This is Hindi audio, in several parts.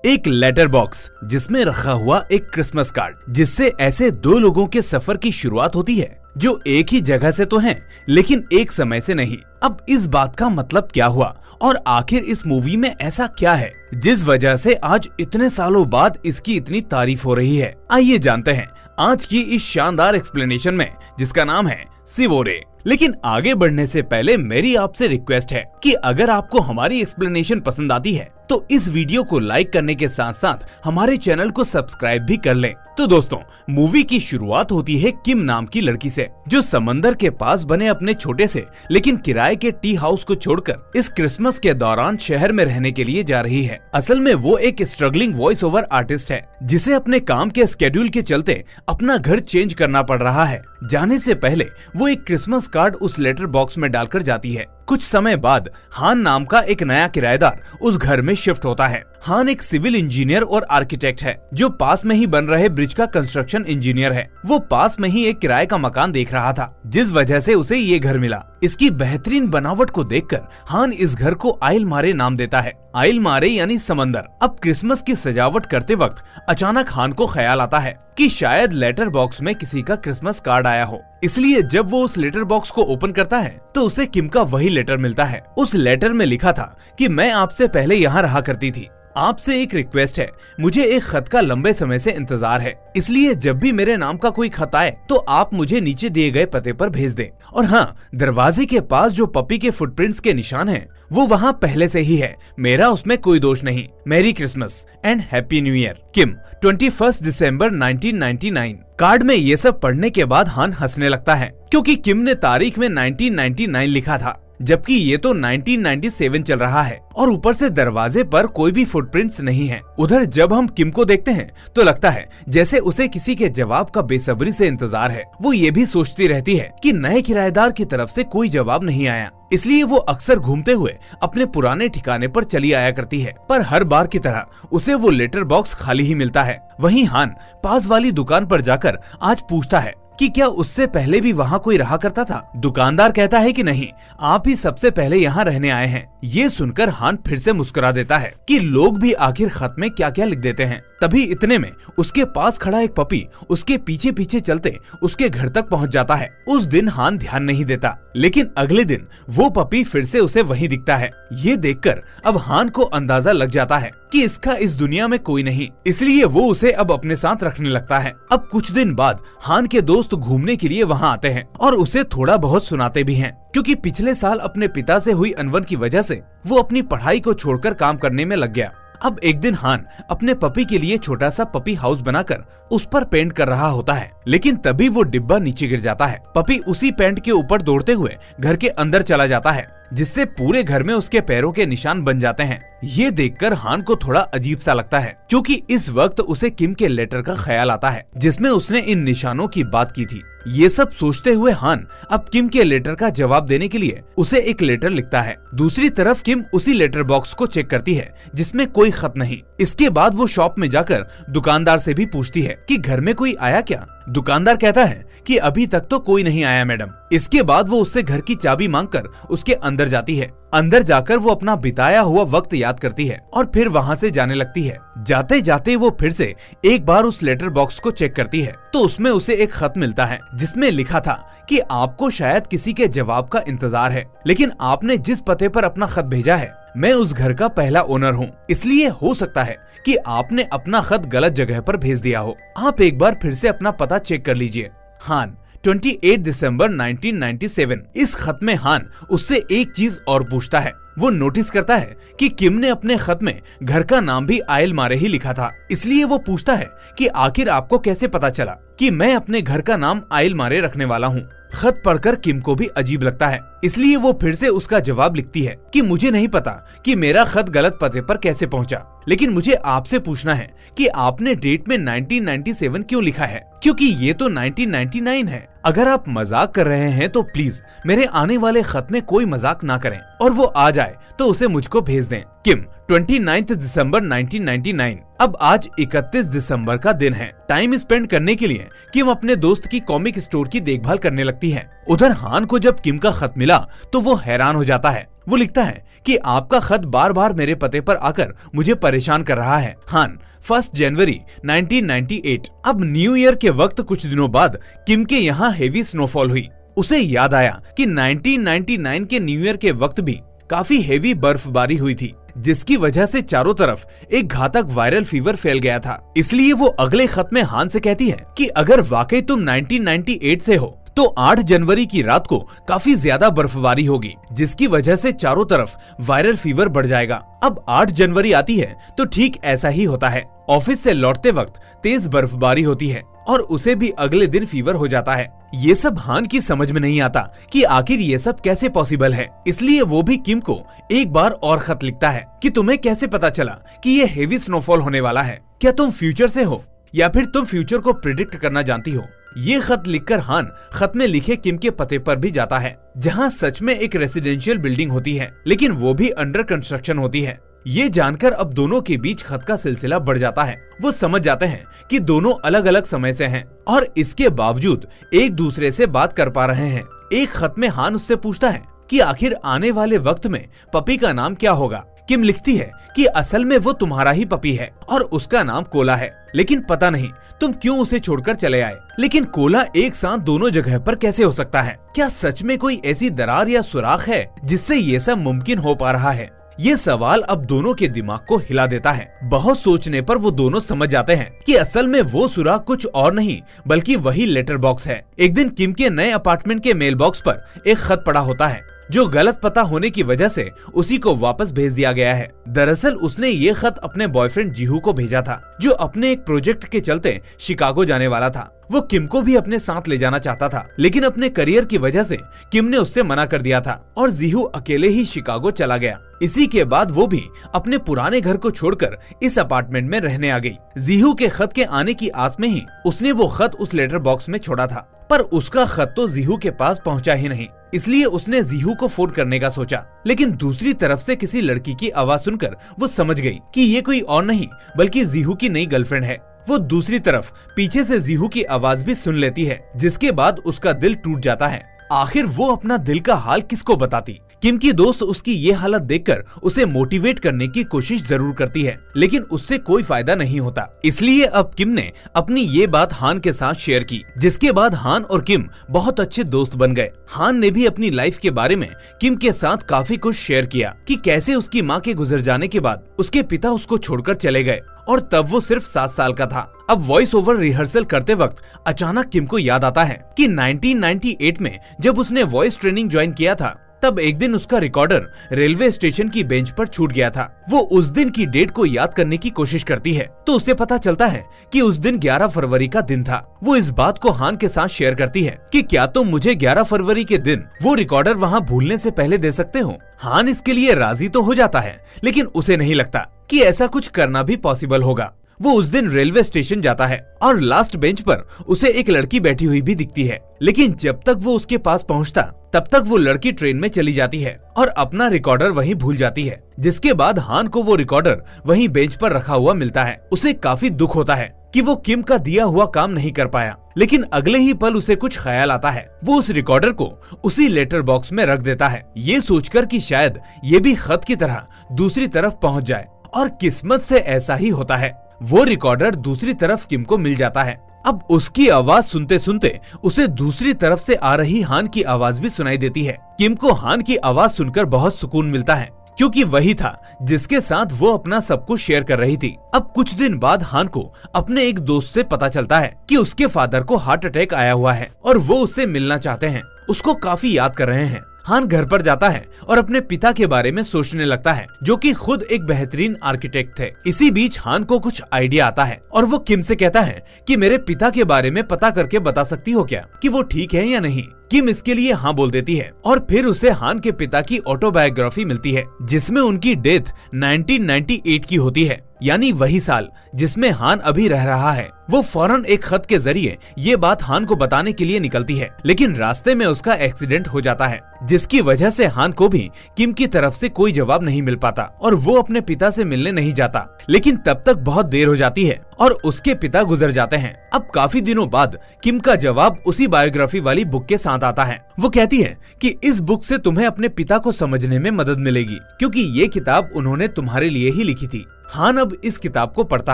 एक लेटर बॉक्स जिसमें रखा हुआ एक क्रिसमस कार्ड, जिससे ऐसे दो लोगों के सफर की शुरुआत होती है जो एक ही जगह से तो हैं, लेकिन एक समय से नहीं। अब इस बात का मतलब क्या हुआ और आखिर इस मूवी में ऐसा क्या है जिस वजह से आज इतने सालों बाद इसकी इतनी तारीफ हो रही है। आइए जानते हैं आज की इस शानदार एक्सप्लेनेशन में, जिसका नाम है सिवोरे। लेकिन आगे बढ़ने से पहले मेरी आपसे रिक्वेस्ट है कि अगर आपको हमारी एक्सप्लेनेशन पसंद आती है तो इस वीडियो को लाइक करने के साथ साथ हमारे चैनल को सब्सक्राइब भी कर लें। तो दोस्तों, मूवी की शुरुआत होती है किम नाम की लड़की से, जो समंदर के पास बने अपने छोटे से लेकिन किराए के टी हाउस को छोड़कर इस क्रिसमस के दौरान शहर में रहने के लिए जा रही है। असल में वो एक स्ट्रगलिंग वॉइस ओवर आर्टिस्ट है, जिसे अपने काम के स्केड्यूल के चलते अपना घर चेंज करना पड़ रहा है। जाने से पहले वो एक क्रिसमस कार्ड उस लेटर बॉक्स में डालकर जाती है। कुछ समय बाद हान नाम का एक नया किराएदार उस घर में शिफ्ट होता है। हान एक सिविल इंजीनियर और आर्किटेक्ट है, जो पास में ही बन रहे ब्रिज का कंस्ट्रक्शन इंजीनियर है। वो पास में ही एक किराए का मकान देख रहा था, जिस वजह से उसे ये घर मिला। इसकी बेहतरीन बनावट को देखकर हान इस घर को आइल मारे नाम देता है। आइल मारे यानी समंदर। अब क्रिसमस की सजावट करते वक्त अचानक हान को ख्याल आता है कि शायद लेटर बॉक्स में किसी का क्रिसमस कार्ड आया हो। इसलिए जब वो उस लेटर बॉक्स को ओपन करता है तो उसे किम का वही लेटर मिलता है। उस लेटर में लिखा था कि मैं आपसे पहले यहाँ रहा करती थी, आपसे एक रिक्वेस्ट है, मुझे एक खत का लंबे समय से इंतजार है, इसलिए जब भी मेरे नाम का कोई खत आए तो आप मुझे नीचे दिए गए पते पर भेज दें। और हाँ, दरवाजे के पास जो पपी के फुटप्रिंट्स के निशान हैं, वो वहाँ पहले से ही है, मेरा उसमें कोई दोष नहीं। मेरी Christmas and happy new year, Kim. 21 December 1999। Card में ये सब पढ़ने के बाद हान हंसने लगता है, क्योंकि किम ने तारीख में 1999 लिखा था, जबकि ये तो 1997 चल रहा है और ऊपर से दरवाजे पर कोई भी फुटप्रिंट्स नहीं है। उधर जब हम किम को देखते हैं तो लगता है जैसे उसे किसी के जवाब का बेसब्री से इंतजार है। वो ये भी सोचती रहती है कि नए किराएदार की तरफ से कोई जवाब नहीं आया, इसलिए वो अक्सर घूमते हुए अपने पुराने ठिकाने पर चली आया करती है। पर हर बार की तरह उसे वो लेटर बॉक्स खाली ही मिलता है। वहीं हान पास वाली दुकान पर जाकर आज पूछता है कि क्या उससे पहले भी वहाँ कोई रहा करता था। दुकानदार कहता है कि नहीं, आप ही सबसे पहले यहाँ रहने आए हैं। ये सुनकर हान फिर से मुस्कुरा देता है कि लोग भी आखिर खत में क्या क्या लिख देते हैं। तभी इतने में उसके पास खड़ा एक पपी उसके पीछे पीछे चलते उसके घर तक पहुँच जाता है। उस दिन हान ध्यान नहीं देता, लेकिन अगले दिन वो पपी फिर से उसे वहीं दिखता है। ये देखकर अब हान को अंदाजा लग जाता है कि इसका इस दुनिया में कोई नहीं, इसलिए वो उसे अब अपने साथ रखने लगता है। अब कुछ दिन बाद हान के दोस्त घूमने के लिए वहाँ आते हैं और उसे थोड़ा बहुत सुनाते भी हैं, क्योंकि पिछले साल अपने पिता से हुई अनबन की वजह से वो अपनी पढ़ाई को छोड़कर काम करने में लग गया। अब एक दिन हान अपने पपी के लिए छोटा सा पपी हाउस बनाकर उस पर पेंट कर रहा होता है, लेकिन तभी वो डिब्बा नीचे गिर जाता है। पपी उसी पेंट के ऊपर दौड़ते हुए घर के अंदर चला जाता है, जिससे पूरे घर में उसके पैरों के निशान बन जाते हैं। ये देखकर हान को थोड़ा अजीब सा लगता है, क्योंकि इस वक्त उसे किम के लेटर का ख्याल आता है, जिसमें उसने इन निशानों की बात की थी। ये सब सोचते हुए हान अब किम के लेटर का जवाब देने के लिए उसे एक लेटर लिखता है। दूसरी तरफ किम उसी लेटर बॉक्स को चेक करती है, जिसमें कोई खत नहीं। इसके बाद वो शॉप में जाकर दुकानदार से भी पूछती है कि घर में कोई आया क्या। दुकानदार कहता है कि अभी तक तो कोई नहीं आया मैडम। इसके बाद वो उससे घर की चाबी मांगकर उसके अंदर जाती है। अंदर जाकर वो अपना बिताया हुआ वक्त याद करती है और फिर वहाँ से जाने लगती है। जाते जाते वो फिर से एक बार उस लेटर बॉक्स को चेक करती है तो उसमें उसे एक खत मिलता है, जिसमें लिखा था कि आपको शायद किसी के जवाब का इंतजार है, लेकिन आपने जिस पते पर अपना खत भेजा है, मैं उस घर का पहला ओनर हूँ, इसलिए हो सकता है कि आपने अपना खत गलत जगह पर भेज दिया हो। आप एक बार फिर से अपना पता चेक कर लीजिए। हान, 28 दिसंबर 1997। इस खत में हान उससे एक चीज और पूछता है। वो नोटिस करता है कि किम ने अपने खत में घर का नाम भी आइल मारे ही लिखा था, इसलिए वो पूछता है कि आखिर आपको कैसे पता चला कि मैं अपने घर का नाम आइल मारे रखने वाला हूँ। खत पढ़कर किम को भी अजीब लगता है, इसलिए वो फिर से उसका जवाब लिखती है कि मुझे नहीं पता कि मेरा खत गलत पते पर कैसे पहुंचा, लेकिन मुझे आपसे पूछना है कि आपने डेट में 1997 क्यों लिखा है, क्योंकि ये तो 1999 है। अगर आप मजाक कर रहे हैं तो प्लीज मेरे आने वाले खत में कोई मजाक ना करें और वो आ जाए तो उसे मुझको भेज दें। किम, 29 दिसंबर 1999। अब आज 31 दिसंबर का दिन है। टाइम स्पेंड करने के लिए किम अपने दोस्त की कॉमिक स्टोर की देखभाल करने लगती है। उधर हान को जब किम का खत मिला तो वो हैरान हो जाता है वो लिखता है कि आपका खत बार बार मेरे पते पर आकर मुझे परेशान कर रहा है। हान, 1 जनवरी 1998। अब न्यू ईयर के वक्त कुछ दिनों बाद किम के यहाँ हेवी स्नोफॉल हुई। उसे याद आया कि 1999 के न्यू ईयर के वक्त भी काफी हेवी बर्फबारी हुई थी, जिसकी वजह से चारों तरफ एक घातक वायरल फीवर फैल गया था। इसलिए वो अगले खत में हान से कहती है कि अगर वाकई तुम 1998 से हो तो 8 जनवरी की रात को काफी ज्यादा बर्फबारी होगी, जिसकी वजह से चारों तरफ वायरल फीवर बढ़ जाएगा। अब 8 जनवरी आती है तो ठीक ऐसा ही होता है। ऑफिस से लौटते वक्त तेज बर्फबारी होती है और उसे भी अगले दिन फीवर हो जाता है। ये सब हान की समझ में नहीं आता कि आखिर ये सब कैसे पॉसिबल है। इसलिए वो भी किम को एक बार और खत लिखता है कि तुम्हें कैसे पता चला कि ये हेवी स्नोफॉल होने वाला है? क्या तुम फ्यूचर से हो या फिर तुम फ्यूचर को प्रिडिक्ट करना जानती हो? ये खत लिखकर हान खत में लिखे किम के पते पर भी जाता है, जहाँ सच में एक रेसिडेंशियल बिल्डिंग होती है, लेकिन वो भी अंडर कंस्ट्रक्शन होती है। ये जानकर अब दोनों के बीच खत का सिलसिला बढ़ जाता है। वो समझ जाते हैं कि दोनों अलग अलग समय से हैं और इसके बावजूद एक दूसरे से बात कर पा रहे हैं। एक खत में हान उससे पूछता है कि आखिर आने वाले वक्त में पपी का नाम क्या होगा। किम लिखती है कि असल में वो तुम्हारा ही पपी है और उसका नाम कोला है, लेकिन पता नहीं तुम क्यों उसे छोड़कर चले आए। लेकिन कोला एक साथ दोनों जगह पर कैसे हो सकता है? क्या सच में कोई ऐसी दरार या सुराख है जिससे ये सब मुमकिन हो पा रहा है? ये सवाल अब दोनों के दिमाग को हिला देता है। बहुत सोचने पर वो दोनों समझ जाते हैं कि असल में वो सुराग कुछ और नहीं बल्कि वही लेटर बॉक्स है। एक दिन किम के नए अपार्टमेंट के मेल बॉक्स पर एक खत पड़ा होता है जो गलत पता होने की वजह से उसी को वापस भेज दिया गया है। दरअसल उसने ये खत अपने बॉयफ्रेंड जीहू को भेजा था, जो अपने एक प्रोजेक्ट के चलते शिकागो जाने वाला था। वो किम को भी अपने साथ ले जाना चाहता था, लेकिन अपने करियर की वजह से किम ने उससे मना कर दिया था और जीहू अकेले ही शिकागो चला गया। इसी के बाद वो भी अपने पुराने घर को छोड़कर इस अपार्टमेंट में रहने आ गई। जीहू के खत के आने की आस में ही उसने वो खत उस लेटर बॉक्स में छोड़ा था, पर उसका खत तो जीहू के पास पहुंचा ही नहीं। इसलिए उसने जीहू को फोन करने का सोचा, लेकिन दूसरी तरफ से किसी लड़की की आवाज सुनकर वो समझ गई कि ये कोई और नहीं बल्कि जीहू की नई गर्लफ्रेंड है। वो दूसरी तरफ पीछे से जीहू की आवाज भी सुन लेती है, जिसके बाद उसका दिल टूट जाता है। आखिर वो अपना दिल का हाल किसको बताती? किम की दोस्त उसकी ये हालत देखकर उसे मोटिवेट करने की कोशिश जरूर करती है, लेकिन उससे कोई फायदा नहीं होता। इसलिए अब किम ने अपनी ये बात हान के साथ शेयर की, जिसके बाद हान और किम बहुत अच्छे दोस्त बन गए। हान ने भी अपनी लाइफ के बारे में किम के साथ काफी कुछ शेयर किया कि कैसे उसकी माँ के गुजर जाने के बाद उसके पिता उसको छोड़कर चले गए और तब वो सिर्फ 7 साल का था। अब वॉइस ओवर रिहर्सल करते वक्त अचानक किम को याद आता है कि 1998 में जब उसने वॉइस ट्रेनिंग ज्वाइन किया था, तब एक दिन उसका रिकॉर्डर रेलवे स्टेशन की बेंच पर छूट गया था। वो उस दिन की डेट को याद करने की कोशिश करती है तो उसे पता चलता है कि उस दिन 11 फरवरी का दिन था। वो इस बात को हान के साथ शेयर करती है कि क्या तुम मुझे 11 फरवरी के दिन वो रिकॉर्डर वहाँ भूलने से पहले दे सकते हो? हान इसके लिए राजी तो हो जाता है, लेकिन उसे नहीं लगता कि ऐसा कुछ करना भी पॉसिबल होगा। वो उस दिन रेलवे स्टेशन जाता है और लास्ट बेंच पर उसे एक लड़की बैठी हुई भी दिखती है, लेकिन जब तक वो उसके पास पहुंचता तब तक वो लड़की ट्रेन में चली जाती है और अपना रिकॉर्डर वहीं भूल जाती है। जिसके बाद हान को वो रिकॉर्डर वहीं बेंच पर रखा हुआ मिलता है। उसे काफी दुख होता है कि वो किम का दिया हुआ काम नहीं कर पाया, लेकिन अगले ही पल उसे कुछ ख्याल आता है। वो उस रिकॉर्डर को उसी लेटर बॉक्स में रख देता है, ये सोचकर कि शायद ये भी खत की तरह दूसरी तरफ पहुंच जाए, और किस्मत से ऐसा ही होता है। वो रिकॉर्डर दूसरी तरफ किम को मिल जाता है। अब उसकी आवाज सुनते सुनते उसे दूसरी तरफ से आ रही हान की आवाज भी सुनाई देती है। किम को हान की आवाज सुनकर बहुत सुकून मिलता है, क्योंकि वही था जिसके साथ वो अपना सब कुछ शेयर कर रही थी। अब कुछ दिन बाद हान को अपने एक दोस्त से पता चलता है कि उसके फादर को हार्ट अटैक आया हुआ है और वो उससे मिलना चाहते हैं, उसको काफी याद कर रहे हैं। हान घर पर जाता है और अपने पिता के बारे में सोचने लगता है, जो कि खुद एक बेहतरीन आर्किटेक्ट थे। इसी बीच हान को कुछ आइडिया आता है और वो किम से कहता है कि मेरे पिता के बारे में पता करके बता सकती हो क्या कि वो ठीक है या नहीं। किम इसके लिए हाँ बोल देती है और फिर उसे हान के पिता की ऑटोबायोग्राफी मिलती है, जिसमें उनकी डेथ 1998 की होती है। यानी वही साल जिसमें हान अभी रह रहा है। वो फौरन एक खत के जरिए ये बात हान को बताने के लिए निकलती है, लेकिन रास्ते में उसका एक्सीडेंट हो जाता है, जिसकी वजह से हान को भी किम की तरफ से कोई जवाब नहीं मिल पाता और वो अपने पिता से मिलने नहीं जाता। लेकिन तब तक बहुत देर हो जाती है और उसके पिता गुजर जाते हैं। अब काफी दिनों बाद किम का जवाब उसी बायोग्राफी वाली बुक के साथ आता है। वो कहती है कि इस बुक से तुम्हें अपने पिता को समझने में मदद मिलेगी, क्योंकि ये किताब उन्होंने तुम्हारे लिए ही लिखी थी। हान अब इस किताब को पढ़ता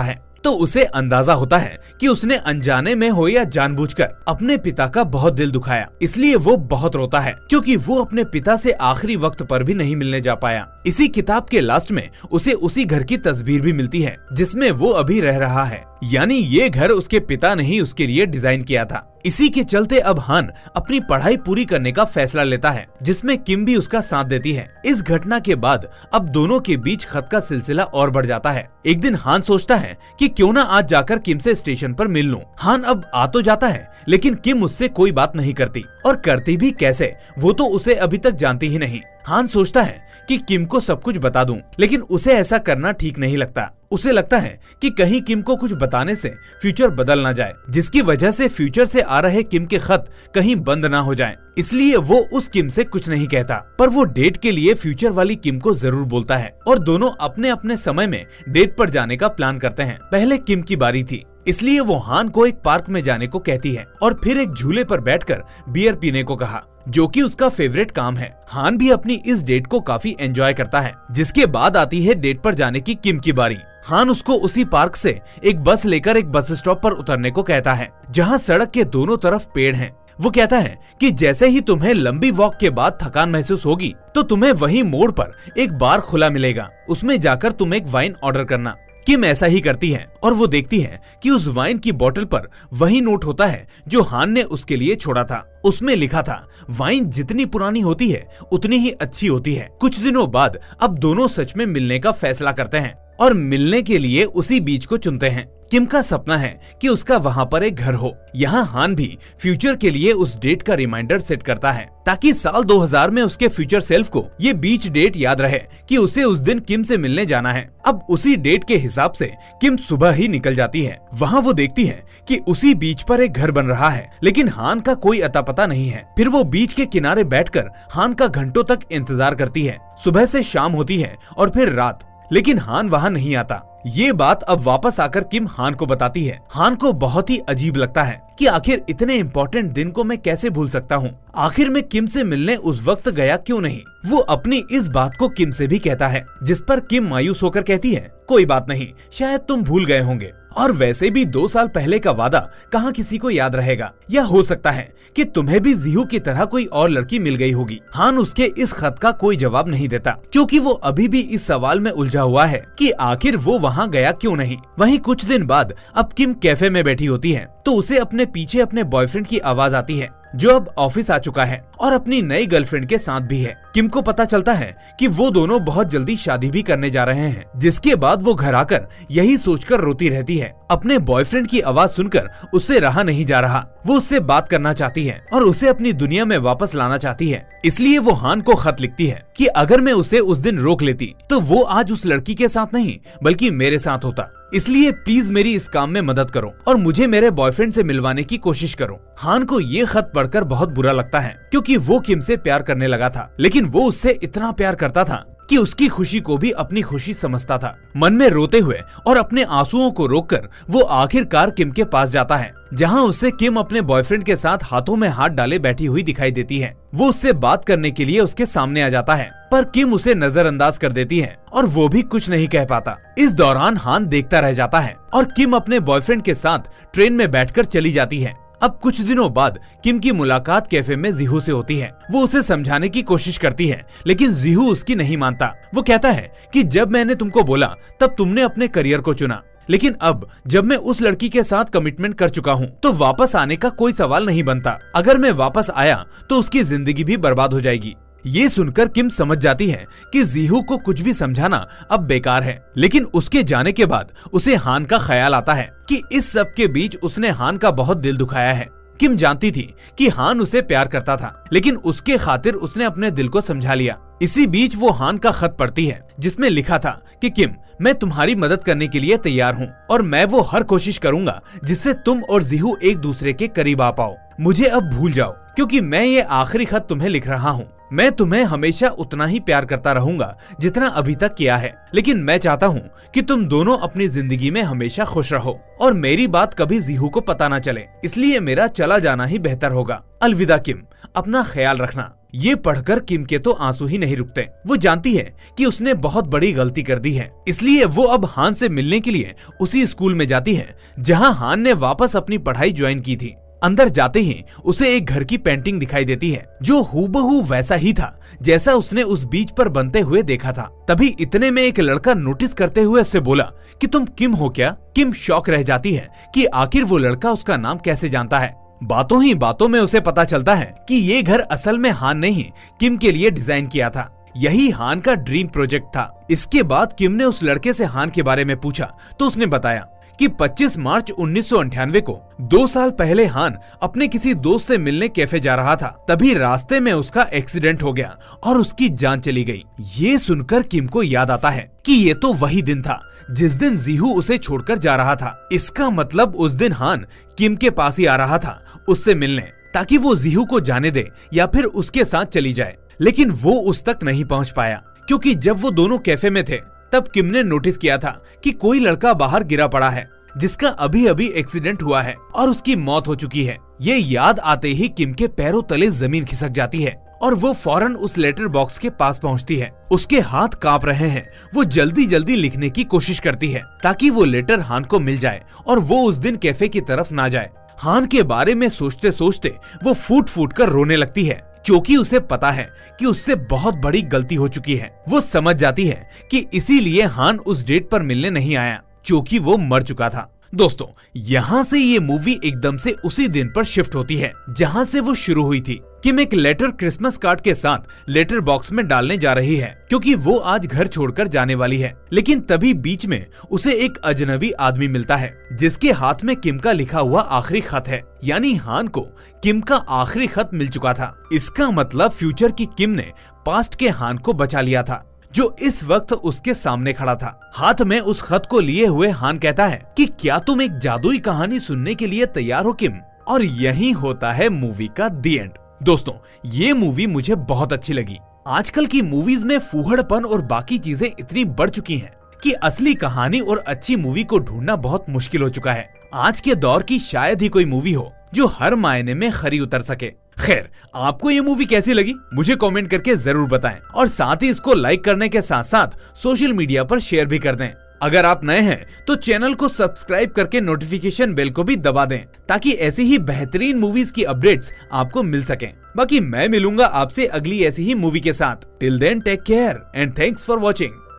है तो उसे अंदाजा होता है कि उसने अनजाने में हो या जानबूझकर अपने पिता का बहुत दिल दुखाया। इसलिए वो बहुत रोता है, क्योंकि वो अपने पिता से आखिरी वक्त पर भी नहीं मिलने जा पाया। इसी किताब के लास्ट में उसे उसी घर की तस्वीर भी मिलती है जिसमें वो अभी रह रहा है, यानी ये घर उसके पिता ने ही उसके लिए डिजाइन किया था। इसी के चलते अब हान अपनी पढ़ाई पूरी करने का फैसला लेता है, जिसमें किम भी उसका साथ देती है। इस घटना के बाद अब दोनों के बीच खत का सिलसिला और बढ़ जाता है। एक दिन हान सोचता है कि क्यों ना आज जाकर किम से स्टेशन पर मिल लूं। हान अब आ तो जाता है, लेकिन किम उससे कोई बात नहीं करती, और करती भी कैसे वो तो उसे अभी तक जानती ही नहीं। हान सोचता है कि किम को सब कुछ बता दूं, लेकिन उसे ऐसा करना ठीक नहीं लगता। उसे लगता है कि कहीं किम को कुछ बताने से फ्यूचर बदल ना जाए, जिसकी वजह से फ्यूचर से आ रहे किम के खत कहीं बंद ना हो जाएं। इसलिए वो उस किम से कुछ नहीं कहता, पर वो डेट के लिए फ्यूचर वाली किम को जरूर बोलता है और दोनों अपने अपने समय में डेट पर जाने का प्लान करते हैं। पहले किम की बारी थी, इसलिए वो हान को एक पार्क में जाने को कहती है और फिर एक झूले पर बैठकर बियर पीने को कहा, जो कि उसका फेवरेट काम है। हान भी अपनी इस डेट को काफी एंजॉय करता है। जिसके बाद आती है डेट पर जाने की किम की बारी। हान उसको उसी पार्क से एक बस लेकर एक बस स्टॉप पर उतरने को कहता है, जहाँ सड़क के दोनों तरफ पेड़ हैं। वो कहता है कि जैसे ही तुम्हें लंबी वॉक के बाद थकान महसूस होगी तो तुम्हें वही मोड़ पर एक बार खुला मिलेगा, उसमें जाकर तुम एक वाइन ऑर्डर करना। किम ऐसा ही करती है और वो देखती है कि उस वाइन की बोतल पर वही नोट होता है जो हान ने उसके लिए छोड़ा था। उसमें लिखा था, वाइन जितनी पुरानी होती है उतनी ही अच्छी होती है। कुछ दिनों बाद अब दोनों सच में मिलने का फैसला करते हैं और मिलने के लिए उसी बीच को चुनते हैं। किम का सपना है कि उसका वहाँ पर एक घर हो। यहाँ हान भी फ्यूचर के लिए उस डेट का रिमाइंडर सेट करता है, ताकि साल 2000 में उसके फ्यूचर सेल्फ को ये बीच डेट याद रहे कि उसे उस दिन किम से मिलने जाना है। अब उसी डेट के हिसाब से किम सुबह ही निकल जाती है। वहाँ वो देखती है कि उसी बीच पर एक घर बन रहा है, लेकिन हान का कोई अता पता नहीं है। फिर वो बीच के किनारे बैठकर हान का घंटों तक इंतजार करती है। सुबह से शाम होती है और फिर रात, लेकिन हान वहाँ नहीं आता। ये बात अब वापस आकर किम हान को बताती है। हान को बहुत ही अजीब लगता है कि आखिर इतने इम्पोर्टेंट दिन को मैं कैसे भूल सकता हूँ। आखिर मैं किम से मिलने उस वक्त गया क्यों नहीं। वो अपनी इस बात को किम से भी कहता है, जिस पर किम मायूस होकर कहती है, कोई बात नहीं, शायद तुम भूल गए होंगे, और वैसे भी 2 साल पहले का वादा कहाँ किसी को याद रहेगा। या हो सकता है कि तुम्हें भी जीहू की तरह कोई और लड़की मिल गई होगी। हान उसके इस खत का कोई जवाब नहीं देता, क्योंकि वो अभी भी इस सवाल में उलझा हुआ है कि आखिर वो वहाँ गया क्यों नहीं। वहीं कुछ दिन बाद अब किम कैफे में बैठी होती है तो उसे अपने पीछे अपने बॉयफ्रेंड की आवाज आती है, जो अब ऑफिस आ चुका है और अपनी नई गर्लफ्रेंड के साथ भी है। किम को पता चलता है कि वो दोनों बहुत जल्दी शादी भी करने जा रहे हैं, जिसके बाद वो घर आकर यही सोचकर रोती रहती है। अपने बॉयफ्रेंड की आवाज सुनकर उससे रहा नहीं जा रहा। वो उससे बात करना चाहती है और उसे अपनी दुनिया में वापस लाना चाहती है। इसलिए वो हान को खत लिखती है कि अगर मैं उसे उस दिन रोक लेती तो वो आज उस लड़की के साथ नहीं बल्कि मेरे साथ होता। इसलिए प्लीज मेरी इस काम में मदद करो और मुझे मेरे बॉयफ्रेंड से मिलवाने की कोशिश करो। हान को ये खत पढ़कर बहुत बुरा लगता है, क्योंकि वो किम से प्यार करने लगा था, लेकिन वो उससे इतना प्यार करता था कि उसकी खुशी को भी अपनी खुशी समझता था। मन में रोते हुए और अपने आंसुओं को रोककर वो आखिरकार किम के पास जाता है, जहां उसे किम अपने बॉयफ्रेंड के साथ हाथों में हाथ डाले बैठी हुई दिखाई देती है। वो उससे बात करने के लिए उसके सामने आ जाता है, पर किम उसे नजरअंदाज कर देती है और वो भी कुछ नहीं कह पाता। इस दौरान हान देखता रह जाता है और किम अपने बॉयफ्रेंड के साथ ट्रेन में बैठकर चली जाती है। अब कुछ दिनों बाद किम की मुलाकात कैफे में जीहू से होती है। वो उसे समझाने की कोशिश करती है, लेकिन जीहू उसकी नहीं मानता। वो कहता है कि जब मैंने तुमको बोला तब तुमने अपने करियर को चुना, लेकिन अब जब मैं उस लड़की के साथ कमिटमेंट कर चुका हूँ तो वापस आने का कोई सवाल नहीं बनता। अगर मैं वापस आया तो उसकी जिंदगी भी बर्बाद हो जाएगी। ये सुनकर किम समझ जाती है कि जीहू को कुछ भी समझाना अब बेकार है, लेकिन उसके जाने के बाद उसे हान का ख्याल आता है कि इस सब के बीच उसने हान का बहुत दिल दुखाया है। किम जानती थी कि हान उसे प्यार करता था, लेकिन उसके खातिर उसने अपने दिल को समझा लिया। इसी बीच वो हान का खत पढ़ती है, जिसमें लिखा था कि किम, मैं तुम्हारी मदद करने के लिए तैयार हूँ और मैं वो हर कोशिश करूंगा जिससे तुम और जीहू एक दूसरे के करीब आ पाओ। मुझे अब भूल जाओ क्योंकि मैं ये आखिरी खत तुम्हें लिख रहा हूँ। मैं तुम्हें हमेशा उतना ही प्यार करता रहूंगा जितना अभी तक किया है, लेकिन मैं चाहता हूँ कि तुम दोनों अपनी जिंदगी में हमेशा खुश रहो और मेरी बात कभी जीहू को पता न चले, इसलिए मेरा चला जाना ही बेहतर होगा। अलविदा किम, अपना ख्याल रखना। ये पढ़कर किम के तो आंसू ही नहीं रुकते। वो जानती है कि उसने बहुत बड़ी गलती कर दी है, इसलिए वो अब हान से मिलने के लिए उसी स्कूल में जाती है जहाँ हान ने वापस अपनी पढ़ाई ज्वाइन की थी। अंदर जाते ही उसे एक घर की पेंटिंग दिखाई देती है जो हूबहू वैसा ही था जैसा उसने उस बीच पर बनते हुए देखा था। तभी इतने में एक लड़का नोटिस करते हुए उससे बोला कि तुम किम हो क्या? किम शॉक रह जाती है कि आखिर वो लड़का उसका नाम कैसे जानता है। बातों ही बातों में उसे पता चलता है कि ये घर असल में हान ने ही किम के लिए डिजाइन किया था। यही हान का ड्रीम प्रोजेक्ट था। इसके बाद किम ने उस लड़के से हान के बारे में पूछा तो उसने बताया कि 25 मार्च 1998 को 2 साल पहले हान अपने किसी दोस्त से मिलने कैफे जा रहा था। तभी रास्ते में उसका एक्सीडेंट हो गया और उसकी जान चली गई। ये सुनकर किम को याद आता है कि ये तो वही दिन था जिस दिन जीहू उसे छोड़कर जा रहा था। इसका मतलब उस दिन हान किम के पास ही आ रहा था उससे मिलने, ताकि वो जीहू को जाने दे या फिर उसके साथ चली जाए। लेकिन वो उस तक नहीं पहुंच पाया क्योंकि जब वो दोनों कैफे में थे तब किम ने नोटिस किया था कि कोई लड़का बाहर गिरा पड़ा है जिसका अभी अभी एक्सीडेंट हुआ है और उसकी मौत हो चुकी है। ये याद आते ही किम के पैरों तले जमीन खिसक जाती है और वो फौरन उस लेटर बॉक्स के पास पहुंचती है। उसके हाथ कांप रहे हैं। वो जल्दी जल्दी लिखने की कोशिश करती है ताकि वो लेटर हान को मिल जाए और वो उस दिन कैफे की तरफ ना जाए। हान के बारे में सोचते सोचते वो फूट फूट कर रोने लगती है क्योंकि उसे पता है कि उससे बहुत बड़ी गलती हो चुकी है। वो समझ जाती है कि इसीलिए हान उस डेट पर मिलने नहीं आया क्योंकि वो मर चुका था। दोस्तों, यहाँ से ये मूवी एकदम से उसी दिन पर शिफ्ट होती है जहाँ से वो शुरू हुई थी। किम एक लेटर क्रिसमस कार्ड के साथ लेटर बॉक्स में डालने जा रही है क्योंकि वो आज घर छोड़कर जाने वाली है। लेकिन तभी बीच में उसे एक अजनबी आदमी मिलता है जिसके हाथ में किम का लिखा हुआ आखिरी खत है। यानी हान को किम का आखिरी खत मिल चुका था। इसका मतलब फ्यूचर की किम ने पास्ट के हान को बचा लिया था जो इस वक्त उसके सामने खड़ा था। हाथ में उस खत को लिए हुए हान कहता है कि क्या तुम एक जादुई कहानी सुनने के लिए तैयार हो किम? और यही होता है मूवी का दी एंड। दोस्तों, ये मूवी मुझे बहुत अच्छी लगी। आजकल की मूवीज में फूहड़पन और बाकी चीजें इतनी बढ़ चुकी हैं कि असली कहानी और अच्छी मूवी को ढूंढना बहुत मुश्किल हो चुका है। आज के दौर की शायद ही कोई मूवी हो जो हर मायने में खरी उतर सके। खैर, आपको ये मूवी कैसी लगी मुझे कमेंट करके जरूर बताएं और साथ ही इसको लाइक करने के साथ साथ सोशल मीडिया पर शेयर भी कर दें। अगर आप नए हैं तो चैनल को सब्सक्राइब करके नोटिफिकेशन बेल को भी दबा दें ताकि ऐसी ही बेहतरीन मूवीज की अपडेट्स आपको मिल सकें। बाकी मैं मिलूंगा आपसे अगली ऐसी ही मूवी के साथ। Till then take care and thanks for watching.